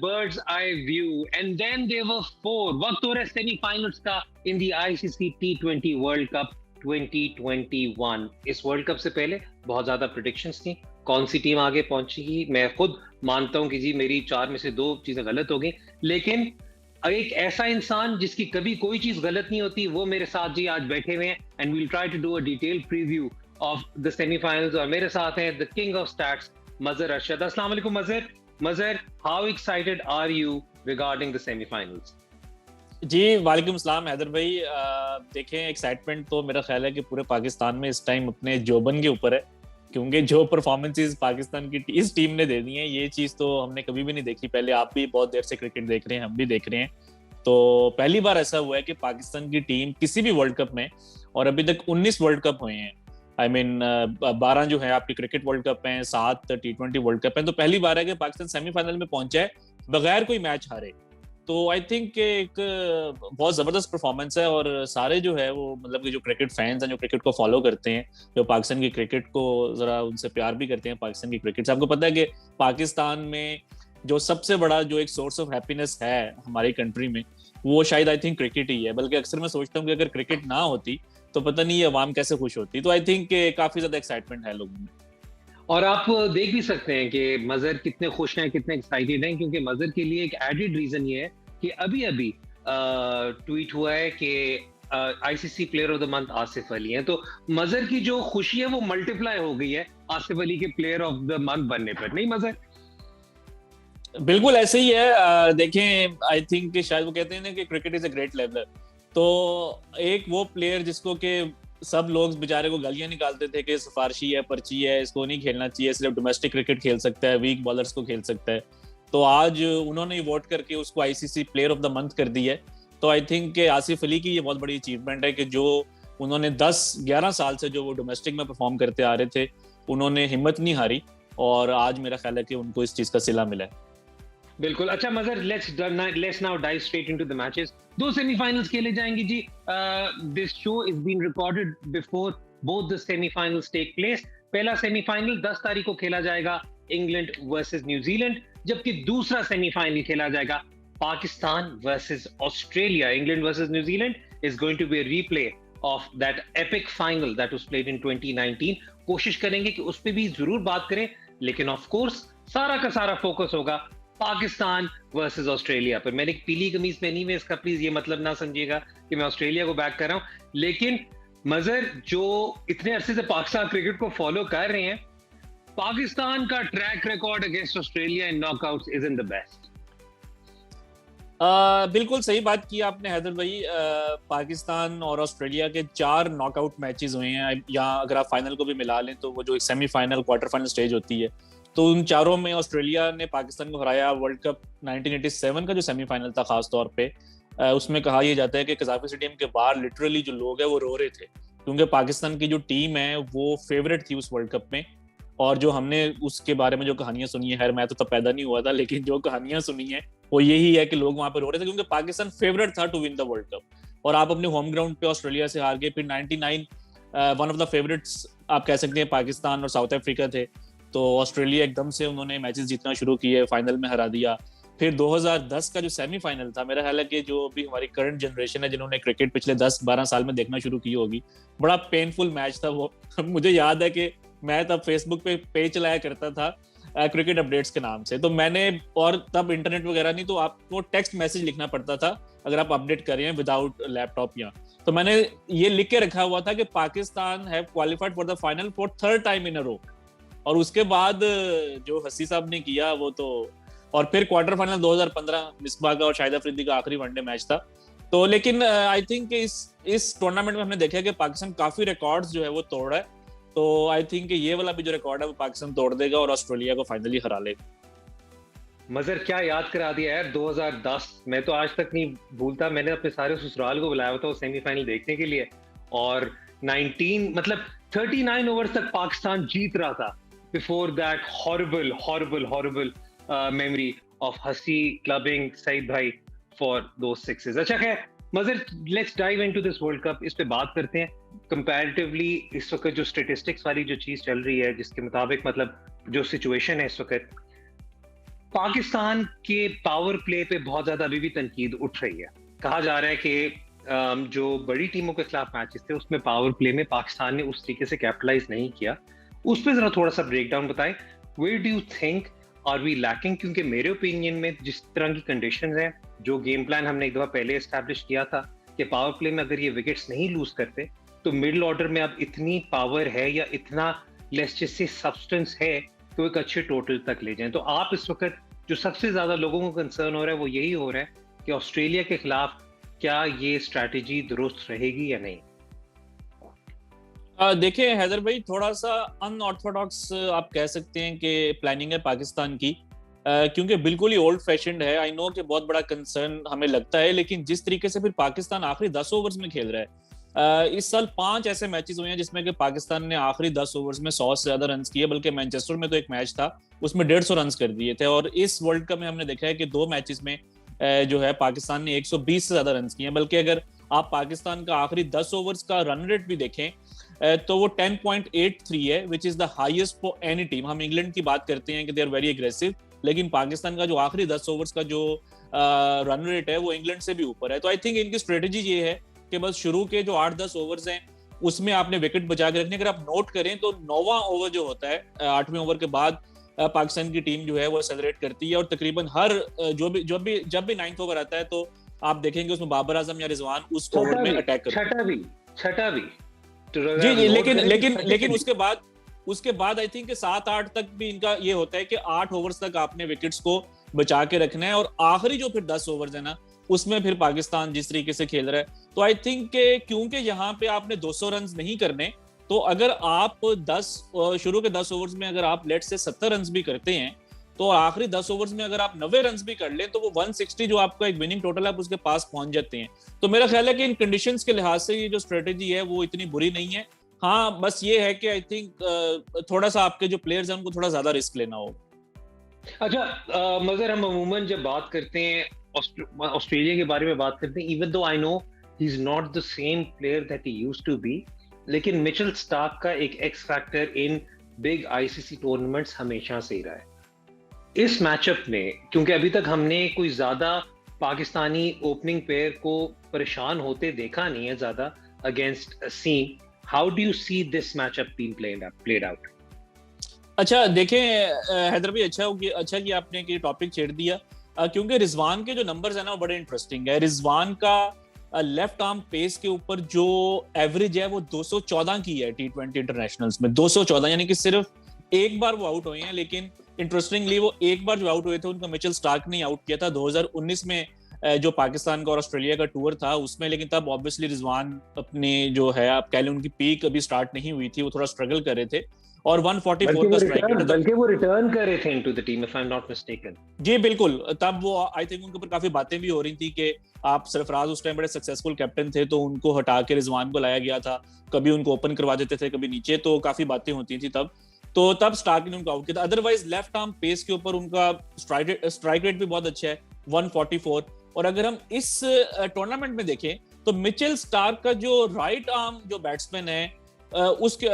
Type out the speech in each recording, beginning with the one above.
bird's eye view, and then there were four. वक्त हो रहा है सेमीफाइनल्स का in the ICC T20 World Cup 2021. इस वर्ल्ड कप से पहले बहुत ज्यादा प्रेडिक्शंस थी, कौन सी टीम आगे पहुंचेगी। मैं खुद मानता हूं कि जी मेरी 4 में से 2 चीजें गलत हो गई, लेकिन एक ऐसा इंसान जिसकी कभी कोई चीज गलत नहीं होती, वो मेरे साथ जी आज बैठे हुए हैं, and we'll try to do a detailed preview of the semifinals. और मेरे साथ हैं the king of stats Mazhar Arshad. अस्सलाम वालेकुम Mazhar. Mazhar, how excited are you regarding the semifinals? जी वालेकुम सलाम हैदर भाई। देखें, एक्साइटमेंट तो मेरा ख्याल है कि पूरे पाकिस्तान में इस टाइम अपने जोबन के ऊपर है, क्योंकि जो परफॉर्मेंसेस पाकिस्तान की इस टीम ने दे दी है, ये चीज़ तो हमने कभी भी नहीं देखी पहले। आप भी बहुत देर से क्रिकेट देख रहे हैं, हम भी देख रहे हैं, तो पहली बार ऐसा हुआ है कि पाकिस्तान की टीम किसी भी वर्ल्ड कप में, और अभी तक 19 वर्ल्ड कप हुए हैं, आई मीन 12 जो है आपके क्रिकेट वर्ल्ड कप हैं, 7 T20 वर्ल्ड कप हैं, तो पहली बार है कि पाकिस्तान सेमीफाइनल में पहुंचा है बगैर कोई मैच हारे। तो आई थिंक एक बहुत जबरदस्त परफॉर्मेंस है, और सारे जो है वो मतलब कि जो क्रिकेट फैंस हैं, जो क्रिकेट को फॉलो करते हैं, जो पाकिस्तान की क्रिकेट को जरा उनसे प्यार भी करते हैं, पाकिस्तान की क्रिकेट से। आपको पता है कि पाकिस्तान में जो सबसे बड़ा जो एक सोर्स ऑफ हैप्पीनेस है हमारी कंट्री में, वो शायद आई थिंक क्रिकेट ही है। बल्कि अक्सर मैं सोचता हूँ कि अगर क्रिकेट ना होती तो पता नहीं ये अवाम कैसे खुश होती। तो आई थिंक काफी ज्यादा एक्साइटमेंट है लोगों में। और आप देख भी सकते हैं कि मजहर कितने खुश हैं, कितने एक्साइटेड हैं, क्योंकि मजहर के लिए एक एडेड रीजन ये है कि अभी अभी ट्वीट हुआ है कि ICC player of the month Asif Ali हैं। तो मजहर की जो खुशी है वो मल्टीप्लाई हो गई है आसिफ अली के प्लेयर ऑफ द मंथ बनने पर, नहीं मजहर? बिल्कुल ऐसे ही है। देखें, आई थिंक शायद वो कहते हैं ना कि cricket is a great leveller. तो एक वो प्लेयर जिसको कि सब लोग बेचारे को गालियां निकालते थे कि सिफारशी है, पर्ची है, इसको नहीं खेलना चाहिए, सिर्फ डोमेस्टिक क्रिकेट खेल सकता है, वीक बॉलर्स को खेल सकता है, तो आज उन्होंने वोट करके उसको ICC player of the month कर दी है। तो आई थिंक आसिफ अली की ये बहुत बड़ी अचीवमेंट है कि जो उन्होंने 10-11 साल से जो वो डोमेस्टिक में परफॉर्म करते आ रहे थे, उन्होंने हिम्मत नहीं हारी, और आज मेरा ख्याल है कि उनको इस चीज का सिला मिला है। बिल्कुल। अच्छा Mazhar, let's now dive straight into the matches. 2 semifinals खेले जाएंगे जी। This show is been recorded before both the semifinals take place. पहला सेमीफाइनल 10 तारीख को खेला जाएगा, इंग्लैंड वर्सेस न्यूजीलैंड, जबकि दूसरा सेमीफाइनल खेला जाएगा Pakistan versus Australia. England versus New Zealand is going to be a replay of that epic final that was played in 2019। कोशिश करेंगे कि उस पे भी जरूर बात करें, लेकिन ऑफ कोर्स सारा का सारा फोकस होगा पाकिस्तान वर्सेस ऑस्ट्रेलिया पर। मैंने एक पीली कमीज पहनी हुई है, इसका प्लीज ये मतलब ना समझिएगा कि मैं ऑस्ट्रेलिया को बैक कर रहा हूं। लेकिन मजहर, जो इतने अरसे से पाकिस्तान क्रिकेट को फॉलो कर रहे हैं, पाकिस्तान का track record against Australia in knockouts isn't the best. बिल्कुल सही बात की आपने हैदर भाई। पाकिस्तान और ऑस्ट्रेलिया के 4 नॉकआउट मैचेस हुए हैं, या अगर आप फाइनल को भी मिला लें तो वो जो एक सेमीफाइनल क्वार्टर फाइनल स्टेज होती है, तो उन चारों में ऑस्ट्रेलिया ने पाकिस्तान को हराया। वर्ल्ड कप 1987 का जो सेमीफाइनल था खास तौर पे, उसमें कहा यह जाता है कि कज़ाफ़ी स्टेडियम के बाहर लिटरली जो लोग हैं वो रो रहे थे, क्योंकि पाकिस्तान की जो टीम है वो फेवरेट थी उस वर्ल्ड कप में। और जो हमने उसके बारे में जो कहानियां सुनी है, खैर मैं तो तब पैदा नहीं हुआ था, लेकिन जो कहानियां सुनी है वो यही है कि लोग वहां पर रो रहे थे, क्योंकि पाकिस्तान फेवरेट था to win the world cup. और आप अपने होम ग्राउंड पे ऑस्ट्रेलिया से हार गए। फिर 99 वन ऑफ द फेवरेट्स आप कह सकते हैं पाकिस्तान और साउथ अफ्रीका थे, तो ऑस्ट्रेलिया एकदम से उन्होंने मैचेस जीतना शुरू किए, फाइनल में हरा दिया। फिर 2010 का जो सेमीफाइनल था, मेरा ख्याल है कि जो भी हमारी करंट जनरेशन है जिन्होंने क्रिकेट पिछले 10-12 साल में देखना शुरू की होगी, बड़ा पेनफुल मैच था वो। मुझे याद है कि मैं तब फेसबुक पे पेज चलाया करता था क्रिकेट अपडेट्स के नाम से, तो मैंने, और तब इंटरनेट वगैरह नहीं, तो आपको टेक्स्ट मैसेज लिखना पड़ता था अगर आप अपडेट कर रहे हैं विदाउट लैपटॉप या, तो मैंने ये लिख के रखा हुआ था कि Pakistan have qualified for the final for 3rd time in a row. और उसके बाद जो हसी साहब ने किया वो तो, और फिर क्वार्टर फाइनल 2015 मिसबाह का और शाहिद अफरीदी का आखिरी वनडे मैच था। तो लेकिन आई थिंक इस टूर्नामेंट में हमने देखा कि पाकिस्तान काफी रिकॉर्ड्स जो है वो तोड़ रहा है। तो आई थिंक ये वाला भी जो रिकॉर्ड है वो पाकिस्तान तोड़ देगा और ऑस्ट्रेलिया को फाइनली हरा लेगा। मजहर, क्या याद करा दिया यार 2010। मैं तो आज तक नहीं भूलता, मैंने अपने सारे ससुराल को बुलाया था वो सेमीफाइनल देखने के लिए, और 39 ओवर्स तक पाकिस्तान जीत रहा था before that horrible memory of Hussey clubbing Saeed भाई फॉर दो सिक्सेस। अच्छा खैर Mazhar, let's dive into this world cup. इस पे बात करते हैं। कंपैरेटिवली इस वक्त जो स्टेटिस्टिक्स वाली जो चीज चल रही है, जिसके मुताबिक मतलब जो सिचुएशन है इस वक्त, पाकिस्तान के पावर प्ले पे बहुत ज्यादा अभी भी तनकीद उठ रही है। कहा जा रहा है कि जो बड़ी टीमों के खिलाफ मैचेस थे उसमें पावर प्ले में पाकिस्तान ने उस तरीके से कैपिटलाइज नहीं किया। उस पर जरा थोड़ा सा ब्रेकडाउन बताएं, where do you think are we lacking? क्योंकि मेरे ओपिनियन में जिस तरह की कंडीशंस हैं, जो गेम प्लान हमने एक दफा पहले एस्टैब्लिश किया था कि पावर प्ले में अगर ये विकेट्स नहीं लूज करते तो मिडिल ऑर्डर में अब इतनी पावर है या इतना लेट्स जस्ट से सब्सटेंस है तो एक अच्छे टोटल तक ले जाएं। तो आप इस वक्त जो सबसे ज्यादा लोगों को कंसर्न हो रहा है वो यही हो रहा है कि ऑस्ट्रेलिया के खिलाफ क्या ये स्ट्रैटेजी दुरुस्त रहेगी या नहीं? देखिए हैदर भाई, थोड़ा सा अनऑर्थोडॉक्स आप कह सकते हैं कि प्लानिंग है पाकिस्तान की, क्योंकि बिल्कुल ही ओल्ड फैशन्ड है। आई नो कि बहुत बड़ा कंसर्न हमें लगता है, लेकिन जिस तरीके से फिर पाकिस्तान आखिरी 10 ओवर्स में खेल रहा है, इस साल 5 ऐसे मैचेस हुए हैं जिसमें कि पाकिस्तान ने आखिरी 10 ओवर्स में 100 से ज्यादा रन किए, बल्कि मैनचेस्टर में तो एक मैच था उसमें 150 रन कर दिए थे। और इस वर्ल्ड कप में हमने देखा है कि 2 मैचेस में जो है पाकिस्तान ने 120 से ज्यादा रन किए हैं। बल्कि अगर आप पाकिस्तान का आखिरी 10 ओवर्स का रन रेट भी देखें तो वो 10.83 है, which is the highest for any team. हम इंग्लैंड की बात करते हैं कि दे आर वेरी एग्रेसिव, लेकिन पाकिस्तान का जो आखिरी 10 ओवर्स का जो रन रेट है वो इंग्लैंड से भी ऊपर है। तो आई थिंक इनकी स्ट्रेटेजी ये है कि बस शुरू के जो 8-10 ओवर्स हैं उसमें आपने विकेट बचा के रखने। अगर आप नोट करें तो 9वां ओवर जो होता है, 8वें ओवर के बाद पाकिस्तान की टीम जो है वो एक्सेलरेट करती है, और तकरीबन हर जब भी 9th ओवर आता है तो आप देखेंगे उसमें बाबर आजम या रिजवान उस ओवर में अटैक करते हैं। छठा भी जी, लेकिन उसके बाद आई थिंक 7-8 तक भी इनका ये होता है कि 8 ओवर्स तक आपने विकेट्स को बचा के रखना है, और आखिरी जो फिर 10 ओवर्स है ना उसमें फिर पाकिस्तान जिस तरीके से खेल रहा है, तो आई थिंक क्योंकि यहाँ पे आपने 200 रन नहीं करने, तो अगर आप शुरू के 10 ओवर्स में अगर आप लेट से 70 रन भी करते हैं, तो आखिरी 10 ओवर्स में अगर आप 90 रन भी कर लें तो वो 160 जो आपका एक विनिंग टोटल है आप उसके पास पहुंच जाते हैं। तो मेरा ख्याल है कि इन कंडीशंस के लिहाज से ये जो स्ट्रेटेजी है वो इतनी बुरी नहीं है। हाँ, बस ये है कि आई थिंक थोड़ा सा आपके जो प्लेयर्स हैं उनको थोड़ा ज्यादा रिस्क लेना होगा। अच्छा, मगर हम अमूमन जब बात करते हैं ऑस्ट्रेलिया के बारे में बात करते हैं, even though I know he is not the same player that he used to be, लेकिन मिचेल स्टार्क का एक X factor in big ICC tournaments हमेशा से ही रहा है। इस मैचअप में क्योंकि अभी तक हमने कोई ज्यादा पाकिस्तानी ओपनिंग पेयर को परेशान होते देखा नहीं है ज्यादा against seam, how do you see this matchup being played out? अच्छा देखें हैदर भाई, अच्छा कि आपने ये टॉपिक छेड़ दिया, क्योंकि रिजवान के जो नंबर्स है ना वो बड़े इंटरेस्टिंग है। रिजवान का लेफ्ट आर्म पेस के ऊपर जो एवरेज है वो 214 की है T20 इंटरनेशनल्स में, 214, यानी कि सिर्फ एक बार वो आउट हुए हैं। लेकिन इंटरेस्टिंगली वो एक बार जो आउट हुए थे उनका मिचेल स्टार्क ने आउट किया था 2019 में, जो पाकिस्तान का और ऑस्ट्रेलिया का टूर था उसमें। लेकिन तब ऑब्वियसली रिजवान अपने जो है आप कह लें उनकी पीक अभी स्टार्ट नहीं हुई थी, वो थोड़ा स्ट्रगल कर रहे थे, और 144 का स्ट्राइक रेट, बल्कि वो रिटर्न कर रहे थे into the team if I am not mistaken. जी बिल्कुल, तब वो आई थिंक उनके ऊपर काफी बातें भी हो रही थी कि आप सरफराज उस टाइम बड़े सक्सेसफुल कैप्टन थे तो उनको हटा के रिजवान को लाया गया था, कभी उनको ओपन करवा देते थे कभी नीचे, तो काफी बातें होती थी तब स्टार्क ने उनको आउट किया था। अदरवाइज लेफ्ट आर्म पेस के ऊपर उनका स्ट्राइक रेट भी बहुत अच्छा है, 144। और अगर हम इस टूर्नामेंट में देखें तो मिचेल स्टार्क का जो राइट आर्म जो बैट्समैन है, उसके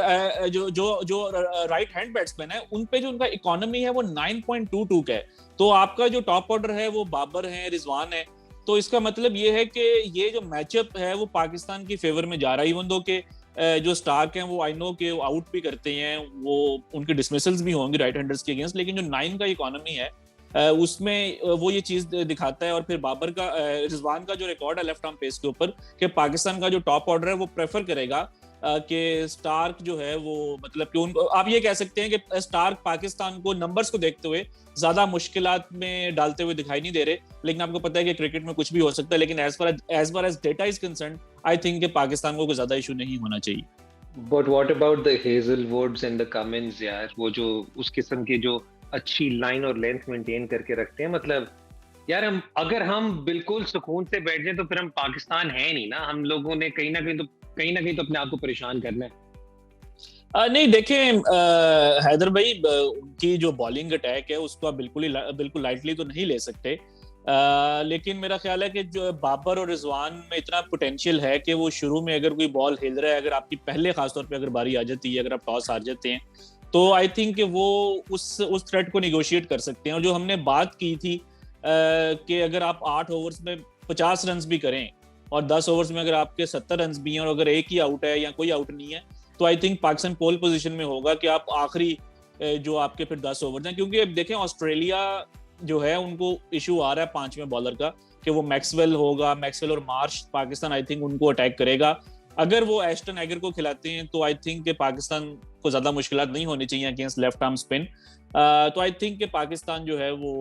जो राइट हैंड बैट्समैन है, उन पे जो उनका इकोनॉमी है वो 9.22 का है। तो आपका जो टॉप ऑर्डर है वो बाबर है, रिजवान है, तो इसका मतलब ये है कि ये जो मैचअप है वो पाकिस्तान की फेवर में जा रहा है। इवन दो के जो स्टार्क हैं वो आई नो के आउट भी करते हैं, वो उनके डिसमिसल्स भी होंगे राइट हैंडर्स के अगेंस्ट, लेकिन जो 9 का इकोनॉमी है उसमें वो ये चीज दिखाता है। और फिर बाबर का रिजवान का जो रिकॉर्ड है लेफ्ट आर्म पेस के ऊपर कि पाकिस्तान का जो टॉप ऑर्डर है वो प्रेफर करेगा कि स्टार्क जो है वो, मतलब कि उनको आप ये कह सकते हैं कि स्टार्क पाकिस्तान को नंबर्स को देखते हुए ज्यादा मुश्किलात में डालते हुए दिखाई नहीं दे रहे। लेकिन आपको पता है कि क्रिकेट में कुछ भी हो सकता है, लेकिन as far as data is concerned I think कि पाकिस्तान को कोई ज्यादा इशू नहीं होना चाहिए। But what about the Hazlewoods and the Cummins यार, वो जो उस किस्म के जो अच्छी लाइन और लेंथ मेंटेन करके रखते हैं, मतलब यार अगर हम बिल्कुल सुकून से बैठ जाए तो फिर हम पाकिस्तान है नहीं ना, हम लोगों ने कहीं ना कहीं तो अपने आप को परेशान करना है। नहीं देखें हैदर भाई, उनकी जो बॉलिंग अटैक है उसको आप बिल्कुल लाइटली तो नहीं ले सकते, लेकिन मेरा ख्याल है कि जो बाबर और रिजवान में इतना पोटेंशियल है कि वो शुरू में अगर कोई बॉल हिल रहा है, अगर आपकी पहले खासतौर पे अगर बारी आ जाती है, अगर आप टॉस हार जाते हैं तो आई थिंक वो उस थ्रेट को निगोशिएट कर सकते हैं। और जो हमने बात की थी कि अगर आप 8 ओवर्स में 50 रन भी करें और 10 ओवर्स में अगर आपके 70 रन भी हैं और अगर एक ही आउट है या कोई आउट नहीं है, तो I think Pakistan pole position में होगा कि आप आखिरी जो आपके फिर 10 ओवर हैं, क्योंकि अब देखें ऑस्ट्रेलिया जो है उनको इशू आ रहा है 5वें बॉलर का कि वो मैक्सवेल और मार्श, पाकिस्तान आई थिंक उनको अटैक करेगा। अगर वो एस्टन एगर को खिलाते हैं तो आई थिंक कि पाकिस्तान को ज्यादा मुश्किलात नहीं होनी चाहिए अगेंस्ट लेफ्ट आर्म स्पिन। तो आई थिंक कि पाकिस्तान जो है वो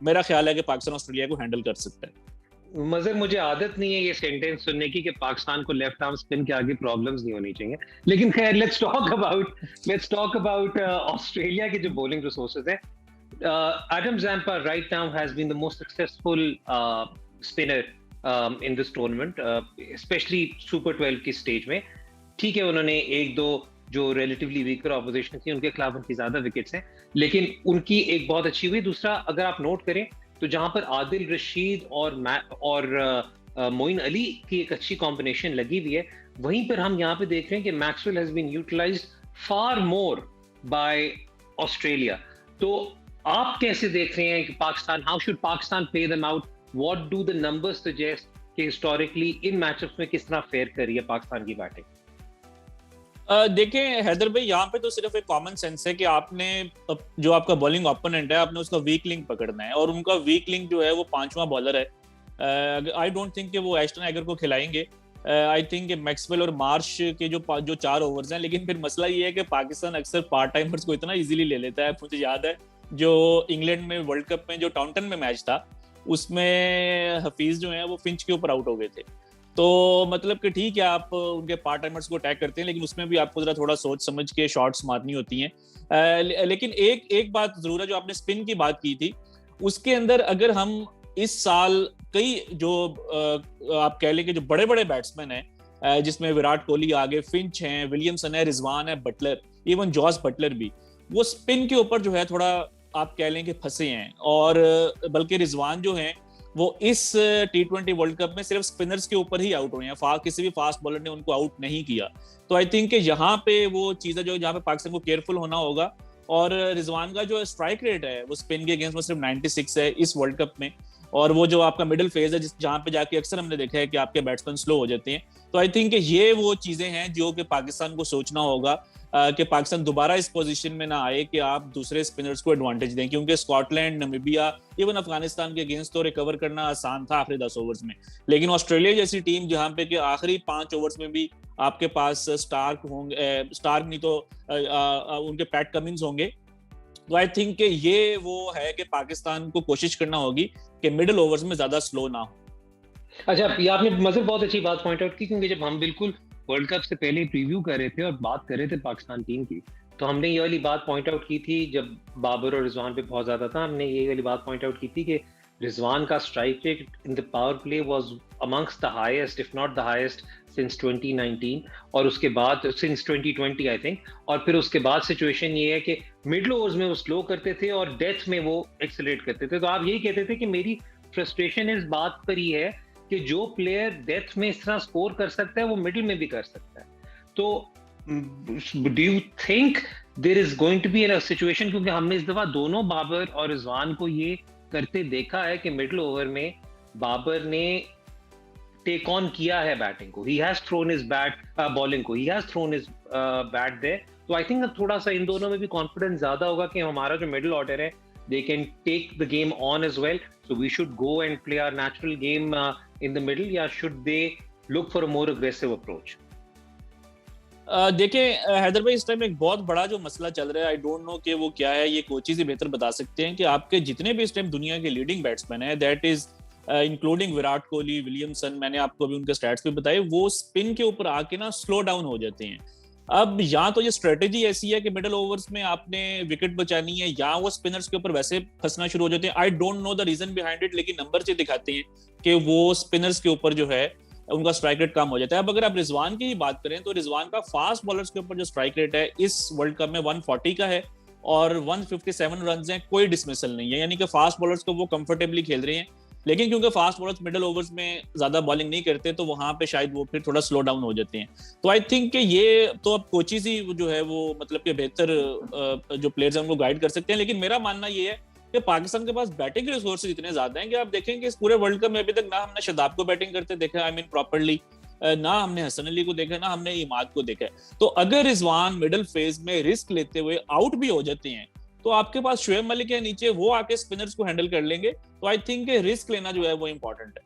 मेरा ख्याल है कि पाकिस्तान ऑस्ट्रेलिया को हैंडल कर सकता है। मगर मुझे आदत नहीं है ये सेंटेंस सुनने की कि पाकिस्तान को लेफ्ट आर्म स्पिन के आगे प्रॉब्लम्स नहीं होनी चाहिए, लेकिन खैर लेट्स टॉक अबाउट ऑस्ट्रेलिया के जो बॉलिंग रिसोर्सेज है। Adam Zampa right now has been the most successful spinner in this tournament, especially super 12 की स्टेज में। ठीक है, उन्होंने एक दो जो रिलेटिवली वीकर ऑपोजिशन थी उनके खिलाफ उनकी ज्यादा विकेट्स हैं, लेकिन उनकी एक बहुत अच्छी हुई। दूसरा, अगर आप नोट करें तो जहां पर आदिल रशीद और मोइन अली की एक अच्छी कॉम्बिनेशन लगी हुई है, वहीं पर हम यहाँ पे देख रहे हैं कि Maxwell has been utilized far more by Australia. तो आप कैसे देख रहे हैं कि Pakistan, how should Pakistan play them out, what do the numbers suggest कि हिस्टोरिकली इन मैचअप्स में किस तरह फेयर कर रही है पाकिस्तान की बैटिंग? देखें हैदर भाई, यहाँ पे तो सिर्फ एक कॉमन सेंस है कि आपने जो आपका बॉलिंग ओपोनेंट है आपने उसका वीक लिंक पकड़ना है, और उनका वीक लिंक जो है वो 5वां बॉलर है। आई डोंट थिंक कि वो एस्टन एगर को खिलाएंगे। आई थिंक मैक्सवेल और मार्श के जो 4 ओवर्स हैं, लेकिन फिर मसला ये है कि पाकिस्तान अक्सर पार्ट टाइमर्स को इतना इजीली ले लेता है। मुझे याद है जो इंग्लैंड में वर्ल्ड कप में जो टाउनटन में मैच था, उसमें हफीज जो है वो फिंच के ऊपर आउट हो गए थे। तो मतलब कि ठीक है आप उनके पार्ट टाइमर्स को अटैक करते हैं, लेकिन उसमें भी आपको जरा थोड़ा सोच समझ के शॉट्स मारनी होती हैं। लेकिन एक बात जरूर है, जो आपने स्पिन की बात की थी उसके अंदर अगर हम इस साल कई जो आप कह लें कि जो बड़े बड़े बैट्समैन हैं, जिसमें विराट कोहली आगे, फिंच हैं, विलियमसन है, रिजवान है, बटलर, इवन जॉस बटलर भी, वो स्पिन के ऊपर जो है थोड़ा आप कह लें कि फंसे हैं। और बल्कि रिजवान जो हैं वो इस T20 वर्ल्ड कप में सिर्फ स्पिनर्स के ऊपर ही आउट हुए हैं, किसी भी फास्ट बॉलर ने उनको आउट नहीं किया। तो आई थिंक कि यहाँ पे वो चीज़ें जो जहाँ पे पाकिस्तान को केयरफुल होना होगा। और रिजवान का जो स्ट्राइक रेट है वो स्पिन के अगेंस्ट में सिर्फ 96 है इस वर्ल्ड कप में, और वो जो आपका मिडिल फेज है जहाँ पे जाके अक्सर हमने देखा है कि आपके बैट्समैन स्लो हो जाते हैं। तो आई थिंक ये वो चीजें हैं जो कि पाकिस्तान को सोचना होगा कि पाकिस्तान दोबारा इस पोजीशन में ना आए कि आप दूसरे स्पिनर्स को एडवांटेज दें, क्योंकि स्कॉटलैंड, नामीबिया, इवन अफगानिस्तान के अगेंस्ट तो रिकवर करना आसान था आखिरी 10 ओवर्स में, लेकिन ऑस्ट्रेलिया जैसी टीम जहां पे कि आखिरी 5 ओवर्स में भी आपके पास स्टार्क होंगे, स्टार्क नहीं तो उनके पैट कमिंस होंगे। तो आई थिंक कि ये वो है कि पाकिस्तान को कोशिश करना होगी कि मिडिल ओवर्स में ज्यादा स्लो ना हो। अच्छा, ये आपने मजर बहुत अच्छी बात पॉइंट आउट की, क्योंकि जब हम बिल्कुल वर्ल्ड कप से पहले प्रीव्यू कर रहे थे और बात कर रहे थे पाकिस्तान टीम की, तो हमने ये वाली बात पॉइंट आउट की थी जब बाबर और रिजवान पे बहुत ज्यादा था। हमने ये वाली बात पॉइंट आउट की थी कि रिजवान का strike rate in the power play was amongst the highest, if not the highest, since 2019, और उसके बाद सिंस 2020 आई थिंक। और फिर उसके बाद सिचुएशन ये है कि मिडिल ओवर्स में वो स्लो करते थे और डेथ में वो एक्सेलरेट करते थे। तो आप यही कहते थे कि मेरी फ्रस्ट्रेशन इस बात पर ही है कि जो प्लेयर डेथ में इस तरह स्कोर कर सकता है वो मिडिल में भी कर सकता है। तो do you think there is going to be a situation, क्योंकि हमने इस दफा दोनों बाबर और रिजवान को ये करते देखा है कि मिडिल ओवर में बाबर ने टेक ऑन किया है बैटिंग को, he has thrown his bat, bowling को he has thrown his bat there. तो आई थिंक थोड़ा सा इन दोनों में भी कॉन्फिडेंस ज्यादा होगा कि हमारा जो मिडिल ऑर्डर है they can take the game on as well, so we should go and play our natural game in the middle, या should they look for a more aggressive approach? देखिए हैदर भाई, इस टाइम एक बहुत बड़ा जो मसला चल रहा है, आई डोंट नो कि वो क्या है, ये कोचेज ही बेहतर बता सकते हैं, कि आपके जितने भी इस टाइम दुनिया के लीडिंग बैट्समैन हैं, that is including Virat Kohli, Williamson, मैंने आपको अभी उनके स्टैट्स भी बताए, वो स्पिन के ऊपर आके ना स्लो डाउन हो जाते हैं। अब या तो ये स्ट्रेटेजी ऐसी है कि मिडिल ओवर्स में आपने विकेट बचानी है, या वो स्पिनर्स के ऊपर वैसे फंसना शुरू हो जाते हैं। I don't know the reason behind it, लेकिन नंबर से दिखाते हैं कि वो स्पिनर्स के ऊपर जो है उनका स्ट्राइक रेट कम हो जाता है। अब अगर आप रिजवान की ही बात करें तो रिजवान का फास्ट बॉलर्स के ऊपर जो स्ट्राइक रेट है इस वर्ल्ड कप में 140 का है, और 157 रन हैं, कोई डिसमिसल नहीं है, यानी कि फास्ट बॉलर्स को वो कंफर्टेबली खेल रहे हैं। लेकिन क्योंकि फास्ट बॉलर्स मिडिल ओवर्स में ज्यादा बॉलिंग नहीं करते तो वहां पे शायद वो फिर थोड़ा स्लो डाउन हो जाते हैं। तो आई थिंक कि ये तो अब कोचेज ही जो है वो मतलब कि बेहतर जो प्लेयर्स हैं उनको गाइड कर सकते हैं। लेकिन मेरा मानना ये है कि पाकिस्तान के पास बैटिंग रिसोर्सेज इतने ज्यादा हैं कि आप देखेंगे इस पूरे वर्ल्ड कप में अभी तक ना हमने शादाब को बैटिंग करते देखा, आई मीन प्रॉपरली, ना हमने हसन अली को देखा, ना हमने इमाद को देखा। तो अगर रिजवान मिडिल फेज में रिस्क लेते हुए आउट भी हो जाते हैं तो आपके पास शोएब मलिक है नीचे, वो आके स्पिनर्स को हैंडल कर लेंगे। तो आई थिंक रिस्क लेना जो है वो इंपॉर्टेंट है।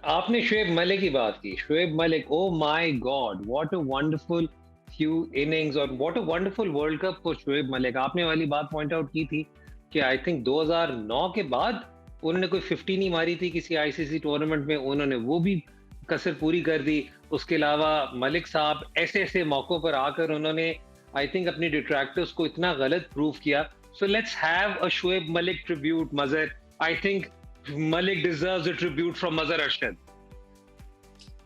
आपने शोएब मलिक की बात की, Shoaib Malik, oh my God, what a wonderful few innings और what a wonderful world cup for Shoaib Malik. आपने वाली बात पॉइंट आउट की थी कि आई थिंक 2009 के बाद उन्होंने कोई 50 नहीं मारी थी किसी आईसीसी टूर्नामेंट में, उन्होंने वो भी कसर पूरी कर दी। उसके अलावा मलिक साहब ऐसे ऐसे मौकों पर आकर उन्होंने आई थिंक अपने डिट्रैक्टर्स को इतना गलत प्रूव किया। So let's have a Shoaib Malik tribute Mazhar. I think Malik deserves a tribute from Mazhar Arshad.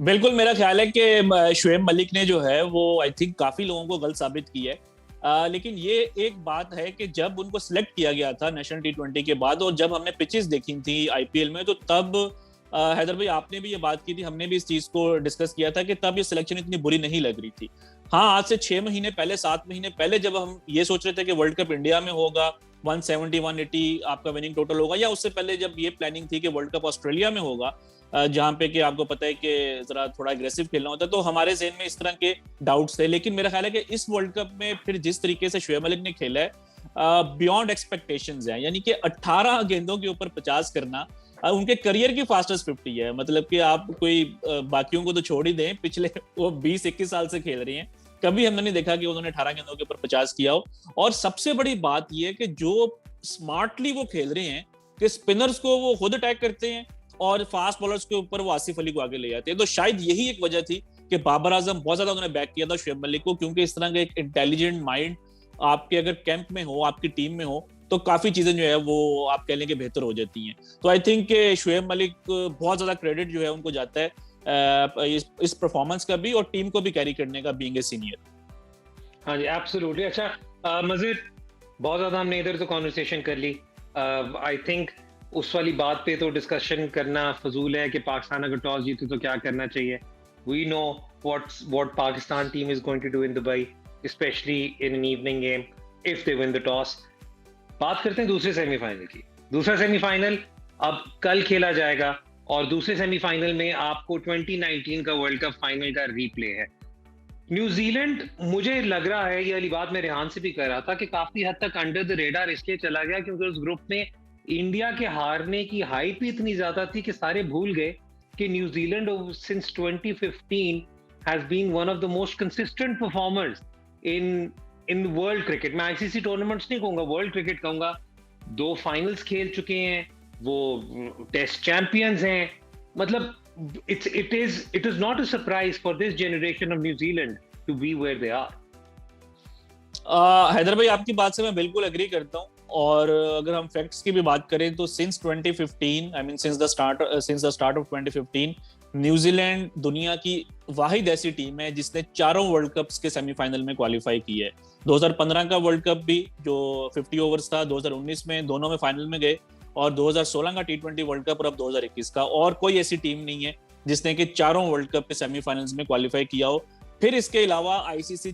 बिल्कुल, मेरा ख्याल है कि शोएब मलिक ने जो है वो आई थिंक काफी लोगों को गलत साबित किया है। लेकिन ये एक बात है कि जब उनको सिलेक्ट किया गया था नेशनल टी20 के बाद और जब हमने पिचेस देखी थी आईपीएल में, तो तब हैदर भाई आपने भी ये बात की थी, हमने भी इस चीज को डिस्कस किया था कि तब ये सिलेक्शन इतनी बुरी नहीं लग रही थी। हाँ, आज से 6 महीने पहले, 7 महीने पहले जब हम ये सोच रहे थे कि वर्ल्ड कप इंडिया में होगा, 170 180 आपका विनिंग टोटल होगा, या उससे पहले जब ये प्लानिंग थी कि वर्ल्ड कप ऑस्ट्रेलिया में होगा जहाँ पे कि आपको पता है कि जरा थोड़ा अग्रेसिव खेलना होता है, तो हमारे ज़हन में इस तरह के डाउट्स थे। लेकिन मेरा ख्याल है कि इस वर्ल्ड कप में फिर जिस तरीके से शोएब मलिक ने खेला है, बियॉन्ड एक्सपेक्टेशंस है। यानी कि 18 गेंदों के ऊपर 50 करना उनके करियर की फास्टेस्ट 50 है। मतलब कि आप कोई बाकियों को तो छोड़ ही दें, पिछले वो 20-21 साल से खेल रही हैं, कभी हमने नहीं देखा कि उन्होंने 18 गेंदों के ऊपर 50 किया हो। और सबसे बड़ी बात यह है कि जो स्मार्टली वो खेल रहे हैं कि स्पिनर्स को वो खुद अटैक करते हैं और फास्ट बॉलर्स के ऊपर वो आसिफ अली को आगे ले जाते हैं। तो शायद यही एक वजह थी कि बाबर आजम बहुत ज्यादा उन्होंने बैक किया था शोएब मलिक को, क्योंकि इस तरह का एक इंटेलिजेंट माइंड आपके अगर कैंप में हो, आपकी टीम में हो, तो काफी चीजें जो है वो आप कह लें कि बेहतर हो जाती हैं। तो आई थिंक शोएब मलिक बहुत ज्यादा क्रेडिट जो है उनको जाता है इस परफॉर्मेंस का भी और टीम को भी कैरी करने का, बीइंग ए सीनियर। हाँ जी, एब्सोल्युटली। अच्छा मजीद, बहुत ज्यादा हमने इधर तो कॉन्वर्सेशन कर ली। आई थिंक उस वाली बात पे तो डिस्कशन करना फजूल है कि पाकिस्तान अगर टॉस जीते तो क्या करना चाहिए। We know what Pakistan team is going to do in Dubai, especially in an evening game if they win the toss. बात करते हैं दूसरे सेमीफाइनल की। दूसरा सेमीफाइनल अब कल खेला जाएगा और दूसरे सेमीफाइनल में आपको 2019 का वर्ल्ड कप फाइनल का रीप्ले है। न्यूजीलैंड, मुझे लग रहा है, ये वाली बात मैं रेहान से भी कर रहा था, कि काफी हद तक अंडर द रेडार इसलिए चला गया क्योंकि उस ग्रुप में इंडिया के हारने की हाइप ही इतनी ज्यादा थी कि सारे भूल गए कि New Zealand since 2015 has been one of the most consistent performers in world cricket. मैं आईसीसी टूर्नामेंट्स नहीं कहूंगा, वर्ल्ड क्रिकेट कहूंगा। 2 फाइनल्स खेल चुके हैं, वो टेस्ट चैंपियंस हैं। मतलब it is not a surprise for this generation of New Zealand to be where they are. Haider भाई, आपकी बात से मैं बिल्कुल एग्री करता हूं। और अगर हम फैक्ट्स की भी बात करें तो since 2015, I mean since the start of 2015, New Zealand दुनिया की वाहिद ऐसी टीम है जिसने चारों वर्ल्ड कप्स के सेमीफाइनल में क्वालिफाई की है। 2015 का वर्ल्ड कप भी जो 50 ओवर्स था, 2019 में दोनों में फाइनल में गए, और 2016 का टी20 वर्ल्ड कप और अब 2021 का। और कोई ऐसी टीम नहीं है जिसने कि चारों वर्ल्ड कप के सेमीफाइनल्स में क्वालिफाई किया हो। फिर इसके अलावा ICC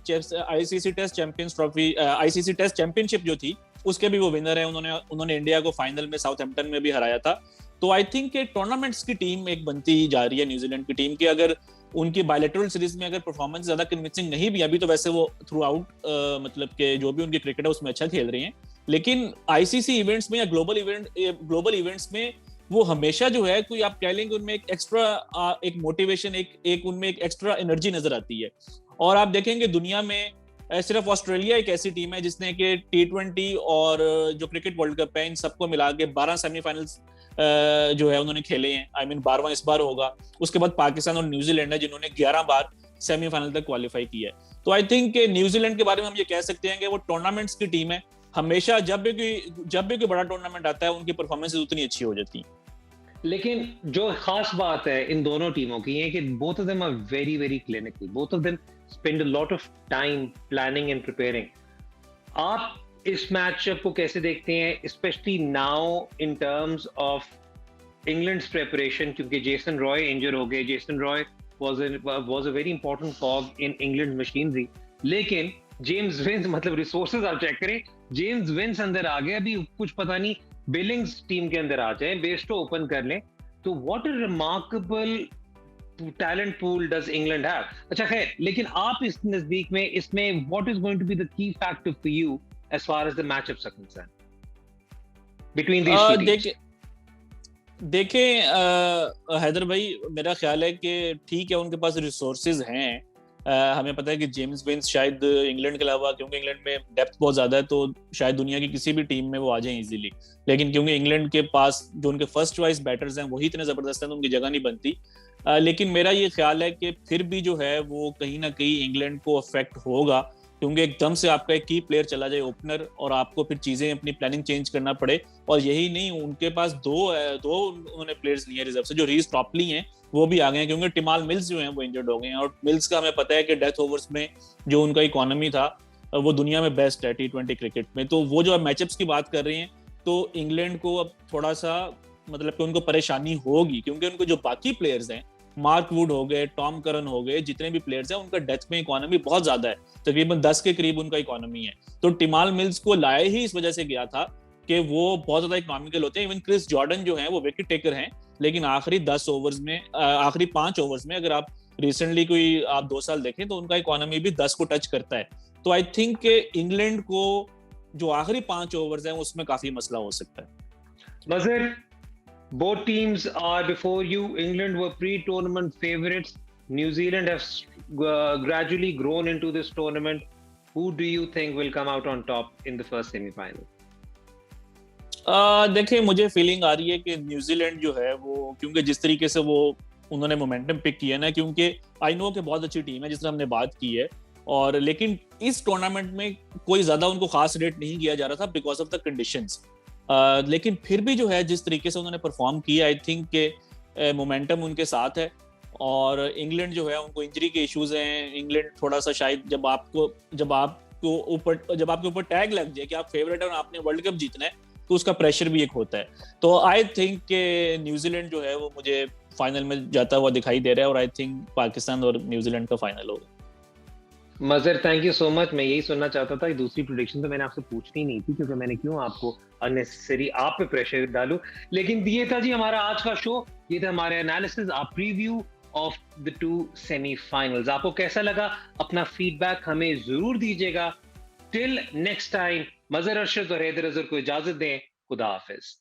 test champions trophy, ICC test championship जो थी उसके भी वो विनर है। उन्होंने इंडिया को फाइनल में साउथहैम्पटन में भी हराया था। तो आई थिंक टूर्नामेंट्स की टीम एक बनती जा रही है न्यूजीलैंड की टीम की। अगर उनकी बायलैटरल सीरीज में अगर परफॉर्मेंस ज्यादा कन्विंसिंग नहीं भी, अभी तो वैसे वो थ्रू आउट मतलब के जो भी उनकी क्रिकेट है उसमें अच्छा खेल रही हैं, लेकिन आईसीसी इवेंट्स में या ग्लोबल इवेंट्स में वो हमेशा जो है कोई आप कह लेंगे उनमें एक एक्स्ट्रा एक मोटिवेशन, एक उनमें एक एक्स्ट्रा एनर्जी नजर आती है। और आप देखेंगे दुनिया में सिर्फ ऑस्ट्रेलिया एक ऐसी टीम है जिसने कि टी20 और जो क्रिकेट वर्ल्ड कप है इन सबको मिला के 12 सेमीफाइनल्स जो है उन्होंने खेले हैं। आई मीन 12वां इस बार होगा। उसके बाद पाकिस्तान और न्यूजीलैंड है जिन्होंने 11 बार सेमीफाइनल तक क्वालिफाई किया है। तो आई थिंक न्यूजीलैंड के बारे में हम ये कह सकते हैं कि वो टूर्नामेंट्स की टीम है। हमेशा जब भी कोई बड़ा टूर्नामेंट आता है उनकी परफॉर्मेंस उतनी अच्छी हो जाती है। लेकिन जो खास बात है इन दोनों टीमों की है कि both of them are very very clinical, both of them spend a lot of time planning and preparing. आप इस मैचअप को कैसे देखते हैं, especially now in terms of England's preparation, क्योंकि जेसन रॉय इंजर हो गए. Jason Roy was a very important cog in England machinery. लेकिन जेम्स विंस, मतलब रिसोर्सेज आप चेक करें, जेम्स विंस अंदर आ गए, अभी कुछ पता नहीं बिलिंग्स टीम के अंदर आ जाए, बेस्टो ओपन कर लें, तो what a remarkable talent pool does England have. अच्छा खैर, लेकिन आप इस नजदीक में इसमें what is going to be the key factor for you as far as the matchups are concerned between these two teams? देखें हैदर भाई, मेरा ख्याल है कि ठीक है, उनके पास रिसोर्सेज हैं. हमें पता है कि जेम्स विंस शायद इंग्लैंड के अलावा, क्योंकि इंग्लैंड में डेप्थ बहुत ज्यादा है, तो शायद दुनिया की किसी भी टीम में वो आ जाए इजीली. लेकिन क्योंकि इंग्लैंड के पास जो उनके फर्स्ट चॉइस बैटर्स हैं वही इतने जबरदस्त हैं, तो उनकी जगह नहीं बनती. लेकिन मेरा ये ख्याल है कि फिर भी जो है वो कहीं ना कहीं इंग्लैंड को अफेक्ट होगा, क्योंकि एकदम से आपका एक की प्लेयर चला जाए ओपनर, और आपको फिर चीजें अपनी प्लानिंग चेंज करना पड़े. और यही नहीं, उनके पास दो उन्होंने प्लेयर्स लिए रिजर्व से, जो रीस टॉपली हैं वो भी आ गए हैं, क्योंकि टिमाल मिल्स जो हैं वो इंजर्ड हो गए हैं. और मिल्स का हमें पता है कि डेथ ओवर्स में जो उनका इकोनॉमी था वो दुनिया में बेस्ट है T20 क्रिकेट में. तो वो जो मैचअप्स की बात कर रहे हैं, तो इंग्लैंड को अब थोड़ा सा मतलब कि उनको परेशानी होगी, क्योंकि उनको जो बाकी प्लेयर्स हैं, मार्क वुड हो गए, टॉम करन हो गए, जितने भी प्लेयर्स हैं, उनका डेथ में इकोनॉमी बहुत ज्यादा है, तकरीबन 10 के करीब उनका इकोनॉमी है. तो टिमाल मिल्स को लाए ही इस वजह से गया था कि वो बहुत ज्यादा इकोनॉमिकल होते हैं. इवन क्रिस जॉर्डन जो है वो विकेट टेकर हैं, लेकिन आखिरी 10 ओवर्स में, आखिरी 5 ओवर्स में, अगर आप रिसेंटली कोई आप 2 साल देखें तो उनका इकोनॉमी भी 10 को टच करता है. तो आई थिंक कि इंग्लैंड को जो आखिरी 5 ओवर्स हैं उसमें काफी मसला हो सकता है. मजर, both teams are before you. England were pre-tournament favorites. New Zealand has gradually grown into this tournament. Who do you think will come out on top in the first semi-final? देखिए, मुझे फीलिंग आ रही है कि New Zealand जो है वो, क्योंकि जिस तरीके से वो उन्होंने मोमेंटम पिक किया ना, क्योंकि आई नो कि बहुत अच्छी टीम है जिस तरह हमने बात की है, और लेकिन इस टूर्नामेंट में कोई ज्यादा उनको खास रेट नहीं किया जा रहा था बिकॉज ऑफ द कंडीशंस. लेकिन फिर भी जो है जिस तरीके से उन्होंने परफॉर्म किया, आई थिंक के मोमेंटम उनके साथ है. और इंग्लैंड जो है उनको इंजरी के इश्यूज हैं. इंग्लैंड थोड़ा सा शायद जब आपके ऊपर टैग लग जाए कि आप फेवरेट है और आपने वर्ल्ड कप जीतना है, तो उसका प्रेशर भी एक होता है. तो आई थिंक के न्यूजीलैंड जो है वो मुझे फाइनल में जाता हुआ दिखाई दे रहा है, और आई थिंक पाकिस्तान और न्यूजीलैंड का फाइनल होगा. मजर, थैंक यू सो मच. मैं यही सुनना चाहता था. दूसरी प्रेडिक्शन तो मैंने आपसे पूछनी नहीं थी, क्योंकि मैंने क्यों आपको अननेसेसरी आप पे प्रेशर डालूं. लेकिन ये था जी हमारा आज का शो. ये था हमारे एनालिसिस, आप प्रीव्यू ऑफ द 2 सेमीफाइनल्स. आपको कैसा लगा? अपना फीडबैक हमें जरूर दीजिएगा. टिल नेक्स्ट टाइम, मजर अरशद और हैदर अजहर को इजाजत दें. खुदा हाफिज.